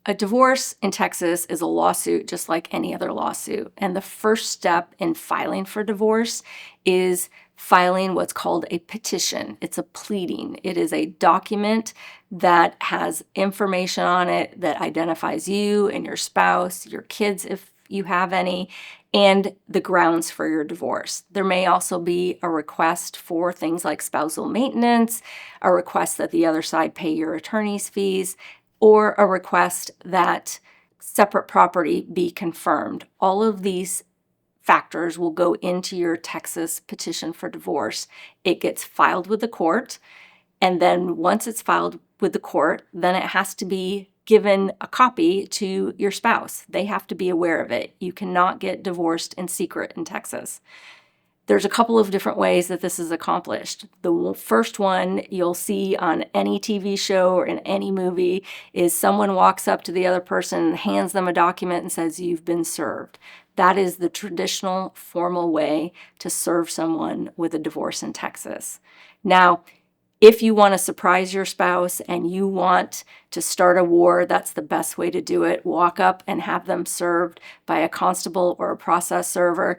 A divorce in Texas is a lawsuit just like any other lawsuit. And the first step in filing for divorce is filing what's called a petition. It's a pleading. It is a document that has information on it that identifies you and your spouse, your kids if you have any, and the grounds for your divorce. There may also be a request for things like spousal maintenance, a request that the other side pay your attorney's fees, or a request that separate property be confirmed. All of these factors will go into your Texas petition for divorce. It gets filed with the court, and then once it's filed with the court, then it has to be given a copy to your spouse. They have to be aware of it. You cannot get divorced in secret in Texas. There's a couple of different ways that this is accomplished. The first one you'll see on any TV show or in any movie is someone walks up to the other person, hands them a document and says, "You've been served." That is the traditional formal way to serve someone with a divorce in Texas. Now, if you want to surprise your spouse and you want to start a war, that's the best way to do it. Walk up and have them served by a constable or a process server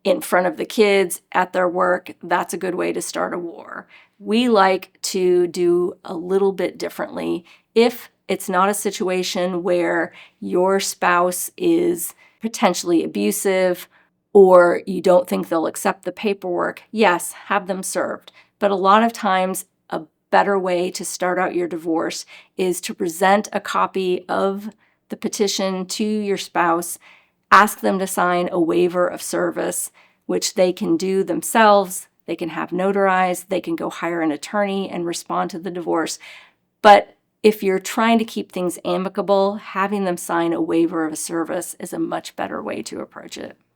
in front of the kids at their work. That's a good way to start a war. We like to do a little bit differently. If it's not a situation where your spouse is potentially abusive or you don't think they'll accept the paperwork, yes, have them served. But a lot of times, a better way to start out your divorce is to present a copy of the petition to your spouse. Ask them to sign a waiver of service, which they can do themselves. They can have notarized. They can go hire an attorney and respond to the divorce. But if you're trying to keep things amicable, having them sign a waiver of service is a much better way to approach it.